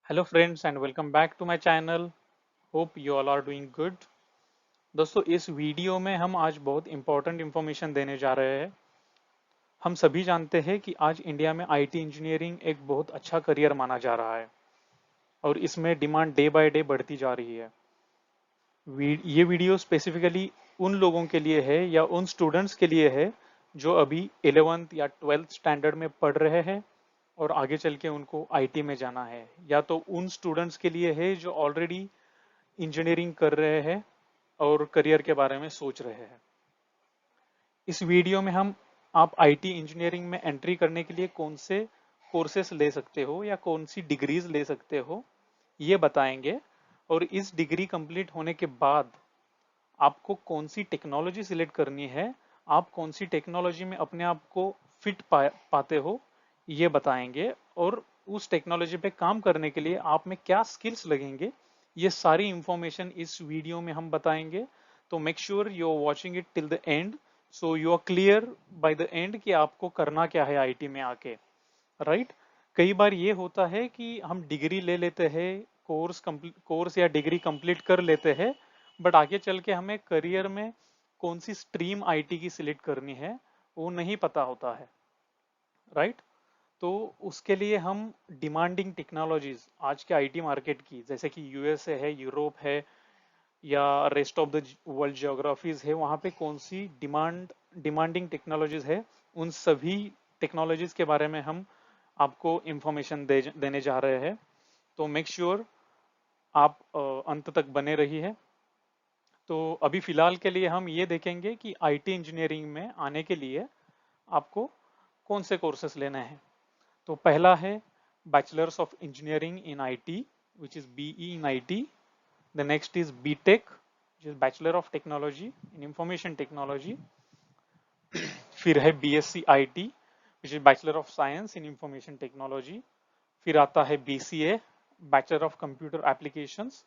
Hello friends and welcome back to my channel. Hope you all are doing good. दोस्तों, इस video में हम आज बहुत इंपॉर्टेंट इंफॉर्मेशन देने जा रहे हैं। हम सभी जानते हैं कि आज इंडिया में आईटी इंजीनियरिंग एक बहुत अच्छा करियर माना जा रहा है और इसमें डिमांड डे बाय डे बढ़ती जा रही है। ये वीडियो स्पेसिफिकली उन लोगों के लिए है या उन स्टूडेंट्स के लिए है जो अभी 11th या 12th स्टैंडर्ड में पढ़ रहे हैं और आगे चल के उनको आईटी में जाना है, या तो उन स्टूडेंट्स के लिए है जो ऑलरेडी इंजीनियरिंग कर रहे हैं और करियर के बारे में सोच रहे हैं। इस वीडियो में हम आप आईटी इंजीनियरिंग में एंट्री करने के लिए कौन से कोर्सेस ले सकते हो या कौन सी डिग्रीज ले सकते हो, ये बताएंगे। और इस डिग्री कंप्लीट होने के बाद आपको कौन सी टेक्नोलॉजी सिलेक्ट करनी है, आप कौन सी टेक्नोलॉजी में अपने आप को पाते हो, ये बताएंगे। और उस टेक्नोलॉजी पे काम करने के लिए आप में क्या स्किल्स लगेंगे, ये सारी इंफॉर्मेशन इस वीडियो में हम बताएंगे। तो make sure you are watching it till the end, so you are clear by the end कि आपको करना क्या है आईटी में आके। राइट। कई बार ये होता है कि हम डिग्री ले लेते हैं, कोर्स या डिग्री कंप्लीट कर लेते हैं, बट आगे चल के हमें करियर में कौन सी स्ट्रीम आईटी की सिलेक्ट करनी है वो नहीं पता होता है। राइट। तो उसके लिए हम डिमांडिंग टेक्नोलॉजीज आज के आईटी मार्केट की, जैसे कि यूएसए है, यूरोप है, या रेस्ट ऑफ द वर्ल्ड जियोग्राफीज है, वहाँ पे कौन सी डिमांडिंग टेक्नोलॉजीज है, उन सभी टेक्नोलॉजीज के बारे में हम आपको इंफॉर्मेशन देने जा रहे हैं। तो मेक श्योर आप अंत तक बने रहिए। तो अभी फिलहाल के लिए हम ये देखेंगे कि आईटी इंजीनियरिंग में आने के लिए आपको कौन से कोर्सेस लेने हैं। तो पहला है bachelors of engineering in IT, which is BE in IT. The next is BTech, which is bachelor of technology in information technology. फिर है BSc IT, which is bachelor of science in information technology. फिर आता है BCA, bachelor of computer applications.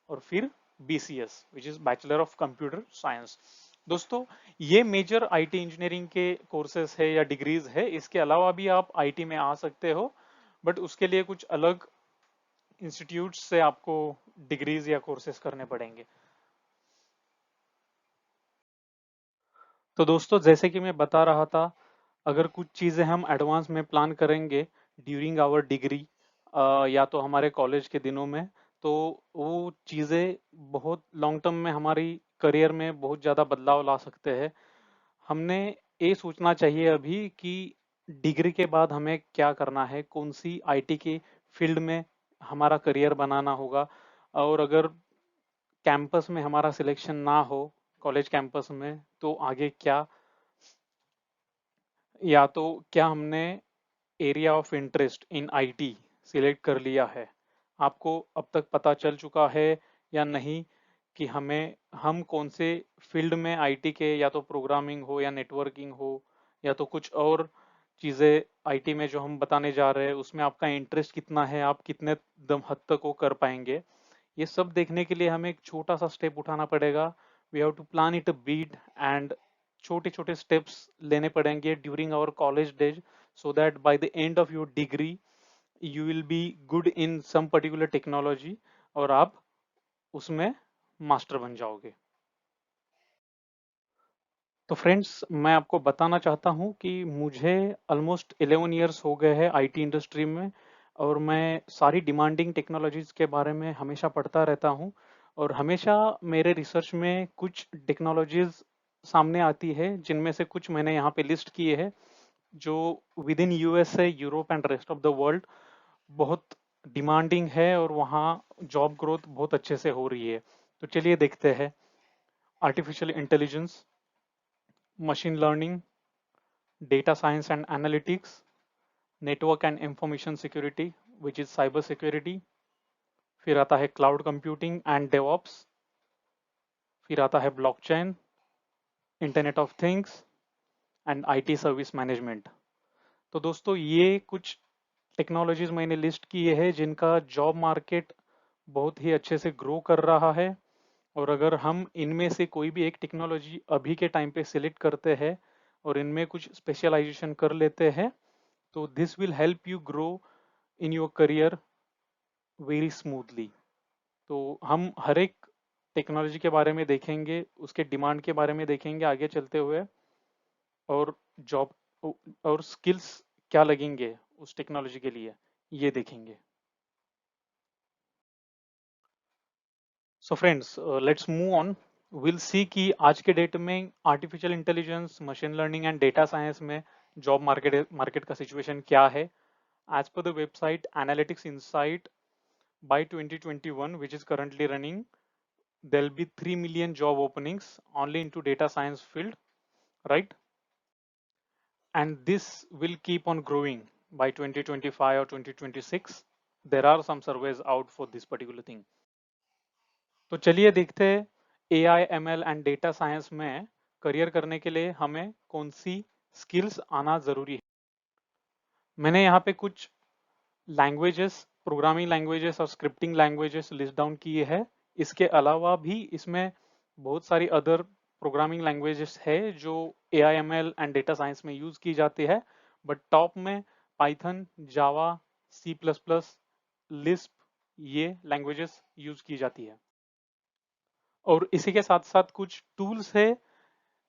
और फिर BCS, which is bachelor of computer science. दोस्तों, ये major IT engineering के कोर्सेस है या डिग्रीज है। इसके अलावा भी आप आईटी में आ सकते हो, बट उसके लिए कुछ अलग इंस्टीट्यूट से आपको डिग्रीज या कोर्सेस करने पड़ेंगे। तो दोस्तों, जैसे कि मैं बता रहा था, अगर कुछ चीज़ें हम एडवांस में प्लान करेंगे ड्यूरिंग आवर डिग्री या तो हमारे कॉलेज के दिनों में, तो वो चीज़ें बहुत लॉन्ग टर्म में हमारी करियर में बहुत ज़्यादा बदलाव ला सकते हैं। हमने ये सोचना चाहिए अभी कि डिग्री के बाद हमें क्या करना है, कौन सी आईटी की फील्ड में हमारा करियर बनाना होगा। और अगर कैंपस में हमारा सिलेक्शन ना हो, कॉलेज कैंपस में, तो आगे क्या, या तो क्या हमने area of interest in IT select कर लिया है। आपको अब तक पता चल चुका है या नहीं कि हम कौन से फील्ड में आईटी के, या तो प्रोग्रामिंग हो या नेटवर्किंग हो या तो कुछ और चीज़ें आईटी में जो हम बताने जा रहे हैं उसमें आपका इंटरेस्ट कितना है, आप कितने दम हद तक वो कर पाएंगे। ये सब देखने के लिए हमें एक छोटा सा स्टेप उठाना पड़ेगा। We have to plan it a bit and छोटे छोटे स्टेप्स लेने पड़ेंगे during our college days, so that by the end of your degree you will be good in some particular technology और आप उसमें मास्टर बन जाओगे। तो फ्रेंड्स, मैं आपको बताना चाहता हूँ कि मुझे ऑलमोस्ट 11 ईयर्स हो गए हैं आईटी इंडस्ट्री में, और मैं सारी डिमांडिंग टेक्नोलॉजीज के बारे में हमेशा पढ़ता रहता हूँ। और हमेशा मेरे रिसर्च में कुछ टेक्नोलॉजीज सामने आती है, जिनमें से कुछ मैंने यहाँ पे लिस्ट किए हैं जो with in USA, Europe and rest of the world बहुत डिमांडिंग है और वहाँ जॉब ग्रोथ बहुत अच्छे से हो रही है। तो चलिए देखते हैं। Artificial intelligence, machine learning, data science and analytics, network and information security which is cyber security. फिर आता है क्लाउड कंप्यूटिंग एंड डेवऑप्स। फिर आता है blockchain, internet of things and IT service management. तो दोस्तों, ये कुछ टेक्नोलॉजीज मैंने लिस्ट किए हैं जिनका जॉब मार्केट बहुत ही अच्छे से ग्रो कर रहा है। और अगर हम इनमें से कोई भी एक टेक्नोलॉजी अभी के टाइम पे सिलेक्ट करते हैं और इनमें कुछ स्पेशलाइजेशन कर लेते हैं, तो this will help you grow in your career very smoothly. तो हम हर एक टेक्नोलॉजी के बारे में देखेंगे, उसके डिमांड के बारे में देखेंगे आगे चलते हुए, और जॉब और स्किल्स क्या लगेंगे उस टेक्नोलॉजी के लिए, ये देखेंगे। So friends, let's move on. Will see कि आज के डेट में artificial intelligence, machine learning and data science में जॉब मार्केट का सिचुएशन क्या है। As per the website analytics insight, by 2021, which is currently running, there'll be 3 million job openings only into data science field, right? And this will keep on growing by 2025 or 2026. There are some surveys out for this particular thing. तो चलिए देखते हैं A I M L and data science में career करने के लिए हमें कौन सी स्किल्स आना जरूरी है। मैंने यहाँ पे कुछ लैंग्वेजेस, प्रोग्रामिंग लैंग्वेजेस और स्क्रिप्टिंग लैंग्वेजेस लिस्ट डाउन किए हैं। इसके अलावा भी इसमें बहुत सारी अदर प्रोग्रामिंग लैंग्वेजेस है जो A I M L and data science में यूज की जाती है, बट टॉप में Python, Java, C plus plus, Lisp, ये लैंग्वेजेस यूज की जाती है। और इसी के साथ साथ कुछ टूल्स है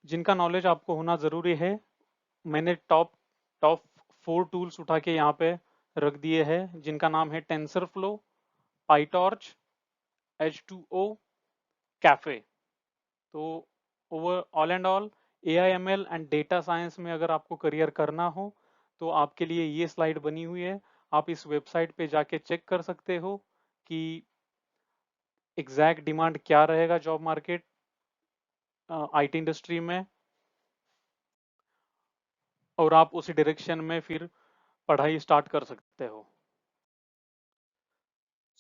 जिनका नॉलेज आपको होना जरूरी है। मैंने टॉप टॉप 4 टूल्स उठा के यहाँ पे रख दिए हैं, जिनका नाम है टेंसरफ्लो, पाइटॉर्च, H2O, कैफे। तो over all and all A I M L and data science में अगर आपको करियर करना हो तो आपके लिए ये स्लाइड बनी हुई है। आप इस वेबसाइट पे जाके चेक कर सकते हो कि एग्जैक्ट डिमांड क्या रहेगा जॉब मार्केट आईटी इंडस्ट्री में, और आप उसी डायरेक्शन में फिर पढ़ाई स्टार्ट कर सकते हो।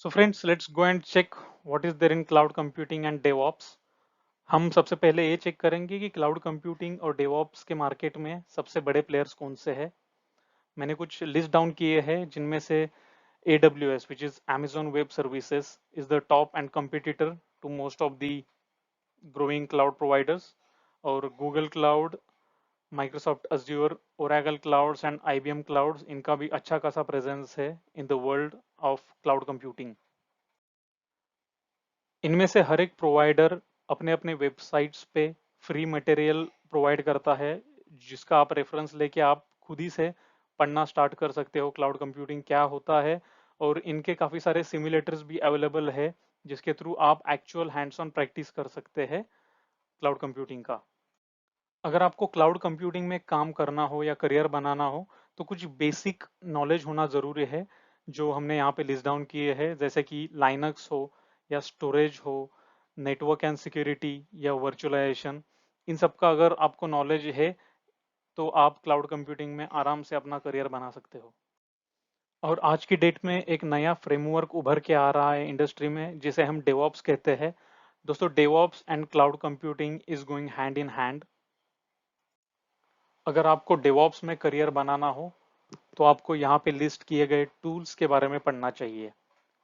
So friends, let's go and check what is there in cloud computing and DevOps. हम सबसे पहले ये चेक करेंगे कि क्लाउड कंप्यूटिंग और डेवऑप्स के मार्केट में सबसे बड़े प्लेयर्स कौन से हैं। मैंने कुछ लिस्ट डाउन किए हैं जिनमें से AWS, which is Amazon Web Services, is the top and competitor to most of the growing cloud providers, और Google Cloud, Microsoft Azure, Oracle Clouds and IBM Clouds, इनका भी अच्छा खासा प्रेजेंस है in the world of cloud computing. इनमें से हर एक provider अपने अपने वेबसाइट्स पे फ्री मटेरियल प्रोवाइड करता है, जिसका आप रेफरेंस लेके आप खुद ही से पढ़ना स्टार्ट कर सकते हो क्लाउड कंप्यूटिंग क्या होता है। और इनके काफ़ी सारे सिमुलेटर्स भी अवेलेबल है जिसके थ्रू आप एक्चुअल हैंड्स ऑन प्रैक्टिस कर सकते हैं क्लाउड कंप्यूटिंग का। अगर आपको क्लाउड कंप्यूटिंग में काम करना हो या करियर बनाना हो तो कुछ बेसिक नॉलेज होना ज़रूरी है, जो हमने यहाँ पे लिस्ट डाउन किए हैं, जैसे कि लाइनक्स हो या स्टोरेज हो, नेटवर्क एंड सिक्योरिटी या वर्चुअलाइजेशन। इन सब का अगर आपको नॉलेज है तो आप क्लाउड कंप्यूटिंग में आराम से अपना करियर बना सकते हो। और आज की डेट में एक नया फ्रेमवर्क उभर के आ रहा है इंडस्ट्री में, जिसे हम डेवऑप्स कहते हैं। दोस्तों, DevOps and cloud computing is going hand in hand. अगर आपको डेवऑप्स में करियर बनाना हो तो आपको यहाँ पे लिस्ट किए गए टूल्स के बारे में पढ़ना चाहिए।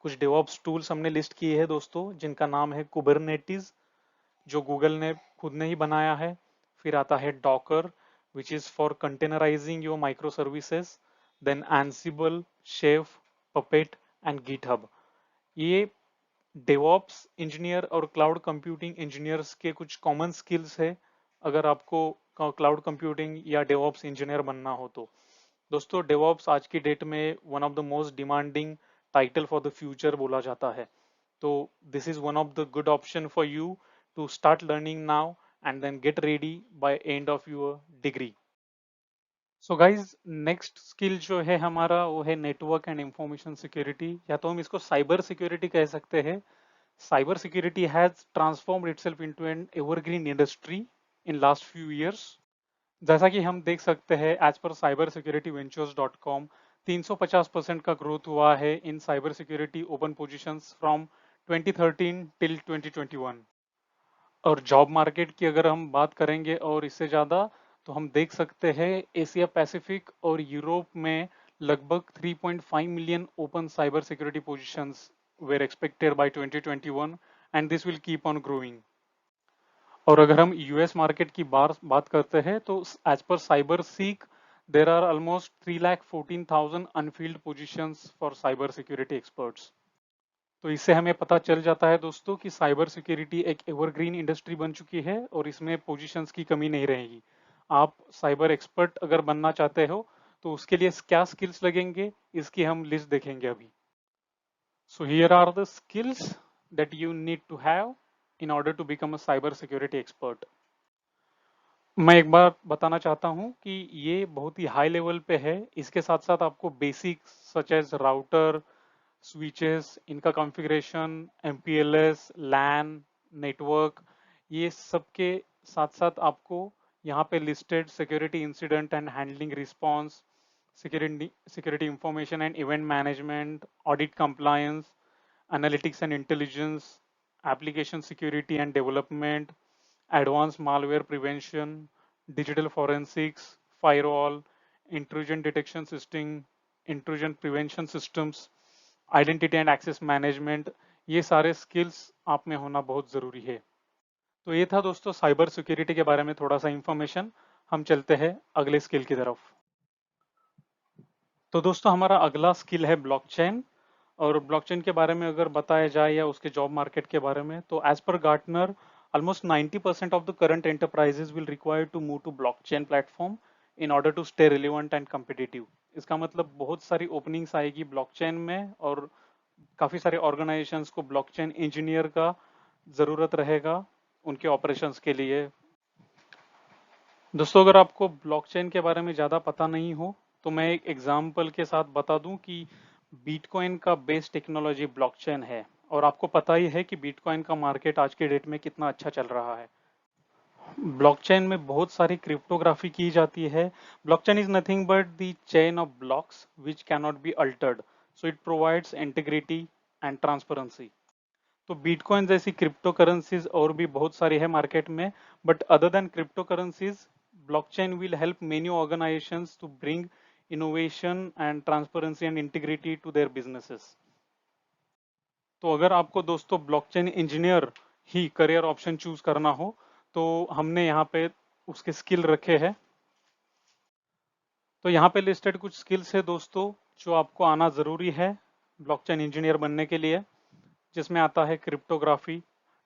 कुछ डेवऑप्स टूल्स हमने लिस्ट किए हैं दोस्तों, जिनका नाम है कुबरनेटिस, जो गूगल ने खुद ने ही बनाया है। फिर आता है Docker, which is for containerising your micro services. Then Ansible, Chef, Puppet and GitHub. ये डेवऑप्स इंजीनियर और क्लाउड कंप्यूटिंग इंजीनियर्स के कुछ कॉमन स्किल्स है अगर आपको क्लाउड कंप्यूटिंग या डेवऑप्स इंजीनियर बनना हो तो। दोस्तों, डेवऑप्स आज की डेट में one of the most demanding title for the future बोला जाता है। तो this is one of the good option for you to start learning now and then get ready by end of your degree. So guys, next skill जो है हमारा वो है network and information security, या तो हम इसको साइबर सिक्योरिटी कह सकते हैं। Cyber security has transformed itself into an evergreen industry in last few years. जैसा कि हम देख सकते हैं एज पर cybersecurityventures.com, 350% का ग्रोथ हुआ है in cyber security open positions from 2013 till 2021। और जॉब मार्केट की अगर हम बात करेंगे और इससे ज़्यादा, तो हम देख सकते हैं एशिया पैसिफिक और यूरोप में लगभग 3.5 million open cyber security positions were expected by 2021, and this will keep on growing. और अगर हम यूएस मार्केट की बात करते हैं तो as per cyber seek there are almost 3,14,000 unfilled positions for cyber security experts. तो इससे हमें पता चल जाता है दोस्तों कि साइबर सिक्योरिटी एक एवरग्रीन इंडस्ट्री बन चुकी है और इसमें पोजीशंस की कमी नहीं रहेगी। आप साइबर एक्सपर्ट अगर बनना चाहते हो तो उसके लिए क्या स्किल्स लगेंगे, इसकी हम लिस्ट देखेंगे अभी। So here are the skills that you need to have in order to become a cyber security expert. मैं एक बार बताना चाहता हूं कि ये बहुत ही हाई लेवल पे है। इसके साथ साथ आपको basics such as router, switches, इनका कॉन्फ़िगरेशन, MPLS, लैन, नेटवर्क, ये सब के साथ साथ आपको यहाँ पे listed security incident and handling response, security information and event management, audit compliance, analytics and intelligence, application security and development, advanced malware prevention, digital forensics, firewall, intrusion detection system, intrusion prevention systems, identity and access management, ये सारे skills आप में होना बहुत जरूरी है। तो ये था दोस्तों साइबर सिक्योरिटी के बारे में थोड़ा सा इंफॉर्मेशन। हम चलते हैं अगले स्किल की तरफ। तो दोस्तों हमारा अगला स्किल है ब्लॉकचेन। और ब्लॉकचेन के बारे में अगर बताया जाए या उसके जॉब मार्केट के बारे में, तो as per Gartner almost 90% of the current enterprises will require to move to blockchain platform in order to stay relevant and competitive। इसका मतलब बहुत सारी ओपनिंग्स आएगी ब्लॉकचेन में और काफी सारे ऑर्गेनाइजेशंस को ब्लॉकचेन इंजीनियर का जरूरत रहेगा उनके ऑपरेशंस के लिए। दोस्तों अगर आपको ब्लॉकचेन के बारे में ज़्यादा पता नहीं हो तो मैं एक एग्जाम्पल के साथ बता दूं कि बिटकॉइन का बेस टेक्नोलॉजी ब्लॉकचेन है और आपको पता ही है कि बिटकॉइन का मार्केट आज के डेट में कितना अच्छा चल रहा है। ब्लॉकचेन में बहुत सारी क्रिप्टोग्राफी की जाती है। Blockchain is nothing but the chain of blocks which can not be altered, so it provides integrity and transparency. तो बिटकॉइन जैसी क्रिप्टो करेंसीज और भी बहुत सारी है मार्केट में, but other than crypto currencies, blockchain will help many organizations to bring innovation and transparency and integrity to their businesses। तो अगर आपको दोस्तों ब्लॉकचेन इंजीनियर ही करियर ऑप्शन चूज करना हो तो हमने यहाँ पे उसके स्किल रखे हैं। तो यहाँ पे लिस्टेड कुछ स्किल्स है दोस्तों जो आपको आना जरूरी है ब्लॉकचेन इंजीनियर बनने के लिए, जिसमें आता है cryptography,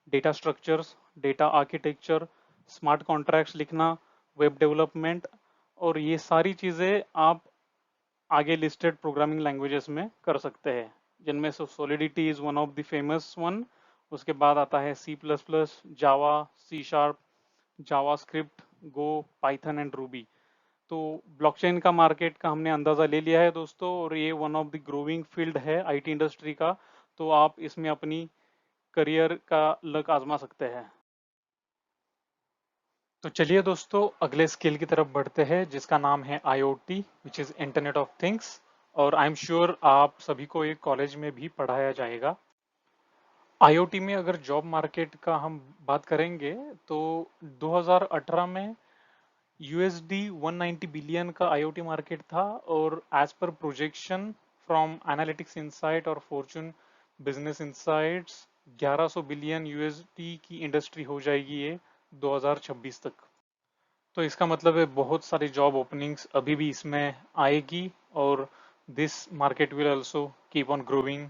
data structures, data architecture, smart contracts लिखना, वेब डेवलपमेंट, और ये सारी चीज़ें आप आगे लिस्टेड प्रोग्रामिंग लैंग्वेजेस में कर सकते हैं, जिनमें से solidity is one of the famous one. उसके बाद आता है C++, Java, C#, Java script, go, Python and Ruby. तो ब्लॉकचेन का मार्केट का हमने अंदाजा ले लिया है दोस्तों और ये one of the growing field है आईटी इंडस्ट्री का। तो आप इसमें अपनी करियर का लक आजमा सकते हैं। तो चलिए दोस्तों अगले स्किल की तरफ बढ़ते हैं जिसका नाम है IoT which is internet of things. और आई एम श्योर आप सभी को ये कॉलेज में भी पढ़ाया जाएगा। IoT में अगर जॉब मार्केट का हम बात करेंगे तो 2018 में USD 190 बिलियन का IoT मार्केट था और एज पर प्रोजेक्शन फ्रॉम एनालिटिक्स इनसाइट और Fortune business insights 1100 billion USD की इंडस्ट्री हो जाएगी ये 2026 तक। तो इसका मतलब है बहुत सारी जॉब ओपनिंग्स अभी भी इसमें आएगी और this market will also keep on growing.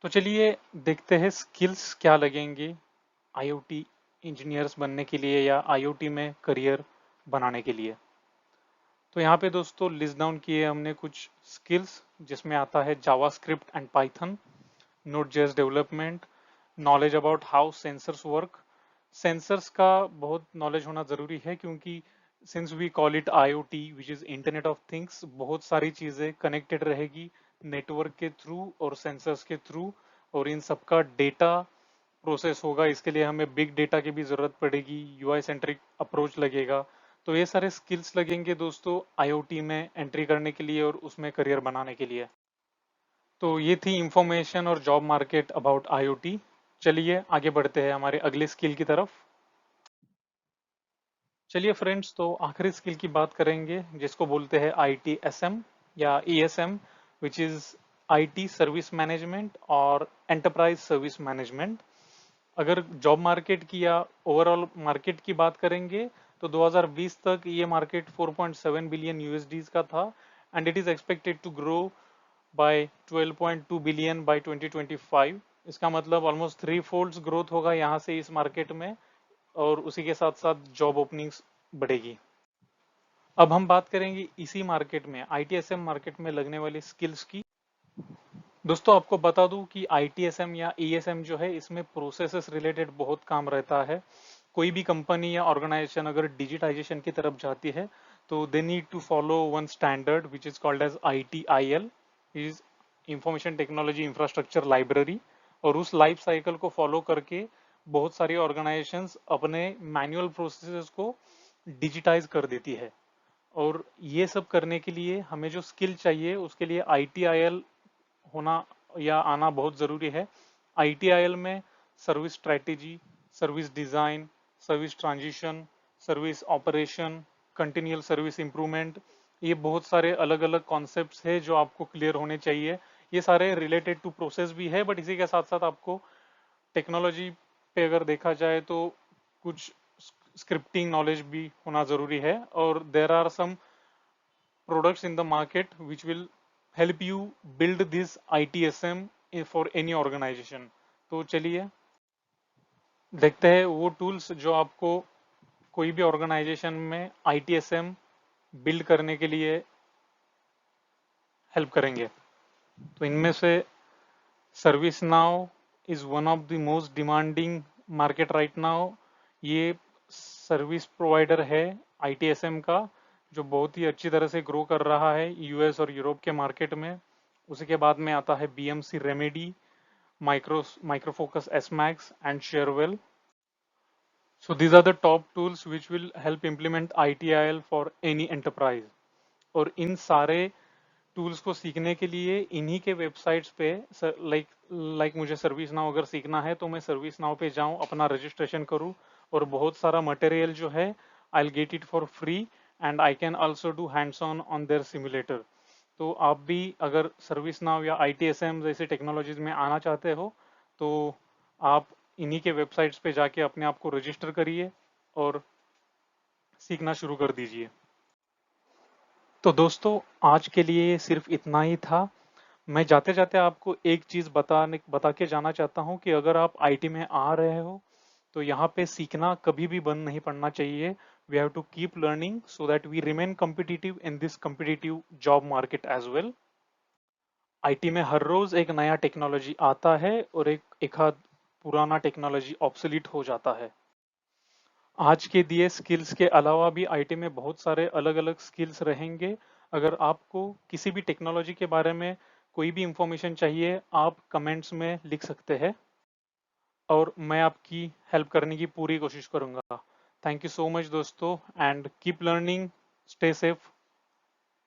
तो चलिए देखते हैं स्किल्स क्या लगेंगे IoT इंजीनियर्स बनने के लिए या IoT में करियर बनाने के लिए। तो यहाँ पे दोस्तों लिस्ट डाउन किए हमने कुछ स्किल्स, जिसमें आता है JavaScript and Python, node js development, knowledge about how sensors work. Sensors का बहुत नॉलेज होना जरूरी है क्योंकि since we call it IoT which is internet of things, बहुत सारी चीजें कनेक्टेड रहेगी नेटवर्क के थ्रू और सेंसर्स के थ्रू, और इन सबका डेटा प्रोसेस होगा। इसके लिए हमें बिग डेटा की भी जरूरत पड़ेगी, UI सेंट्रिक अप्रोच लगेगा। तो ये सारे स्किल्स लगेंगे दोस्तों IoT में एंट्री करने के लिए और उसमें करियर बनाने के लिए। तो ये थी इंफॉर्मेशन और जॉब मार्केट अबाउट IoT। चलिए आगे बढ़ते हैं हमारे अगले स्किल की तरफ। चलिए फ्रेंड्स, तो आखिरी स्किल की बात करेंगे जिसको बोलते हैं ITSM या ESM which is IT service management और एंटरप्राइज सर्विस मैनेजमेंट। अगर जॉब मार्केट की या ओवरऑल मार्केट की बात करेंगे तो 2020 तक ये मार्केट 4.7 बिलियन USD का था and it is expected to grow by 12.2 billion by 2025। इसका मतलब ऑलमोस्ट 3 फोल्ड्स ग्रोथ होगा यहाँ से इस मार्केट में, और उसी के साथ साथ जॉब ओपनिंग्स बढ़ेगी। अब हम बात करेंगे इसी मार्केट में, आईटीएसएम मार्केट में लगने वाली स्किल्स की। दोस्तों आपको बता दूं कि आईटीएसएम या ईएसएम जो है, इसमें प्रोसेसेस रिलेटेड बहुत काम रहता है। कोई भी कंपनी या ऑर्गेनाइजेशन अगर डिजिटाइजेशन की तरफ जाती है तो they need to follow one standard which is called as ITIL, is information technology infrastructure library. और उस लाइफ साइकिल को फॉलो करके बहुत सारी ऑर्गेनाइजेशंस अपने मैनुअल प्रोसेसेस को डिजिटाइज कर देती है। और ये सब करने के लिए हमें जो स्किल चाहिए उसके लिए ITIL होना या आना बहुत ज़रूरी है। ITIL में service strategy, service design, service transition, service operation, continual service improvement, ये बहुत सारे अलग अलग कॉन्सेप्ट्स है जो आपको क्लियर होने चाहिए। ये सारे रिलेटेड टू प्रोसेस भी है, बट इसी के साथ साथ आपको टेक्नोलॉजी पे अगर देखा जाए तो कुछ स्क्रिप्टिंग नॉलेज भी होना ज़रूरी है। और there are some products in the market which will help you build this ITSM for any organization। तो चलिए देखते हैं वो टूल्स जो आपको कोई भी ऑर्गेनाइजेशन में ITSM बिल्ड करने के लिए हेल्प करेंगे। तो इनमें से service now is one of the most demanding market right now. ये सर्विस प्रोवाइडर है ITSM का, जो बहुत ही अच्छी तरह से ग्रो कर रहा है US और यूरोप के मार्केट में। उसी के बाद में आता है BMC remedy, Microfocus SMAX and Sharewell. So these are the top tools which will help implement ITIL for any enterprise. और इन सारे टूल्स को सीखने के लिए इन्हीं के वेबसाइट्स पे लाइक मुझे सर्विस नाउ अगर सीखना है तो मैं सर्विस नाउ पे जाऊं, अपना रजिस्ट्रेशन करूं, और बहुत सारा मटेरियल जो है I will get it for free, and I can also do hands on on their simulator. तो आप भी अगर सर्विस नाउ या ITSM जैसे टेक्नोलॉजीज में आना चाहते हो तो आप इन्हीं के वेबसाइट्स पे जाके अपने आप को रजिस्टर करिए और सीखना शुरू कर दीजिए। तो दोस्तों आज के लिए सिर्फ इतना ही था। मैं जाते जाते आपको एक चीज बता के जाना चाहता हूँ कि अगर आप IT में आ रहे हो तो यहाँ पे सीखना कभी भी बंद नहीं पड़ना चाहिए। We have to keep learning so that we remain competitive in this competitive job market as well. IT में हर रोज एक नया टेक्नोलॉजी आता है और एक आध पुराना टेक्नोलॉजी ऑब्सोलीट हो जाता है। आज के दिए स्किल्स के अलावा भी IT में बहुत सारे अलग अलग स्किल्स रहेंगे। अगर आपको किसी भी टेक्नोलॉजी के बारे में कोई भी इंफॉर्मेशन चाहिए आप कमेंट्स में लिख सकते हैं और मैं आपकी हेल्प करने की पूरी कोशिश करूंगा। थैंक यू सो मच दोस्तों, and keep learning, stay safe.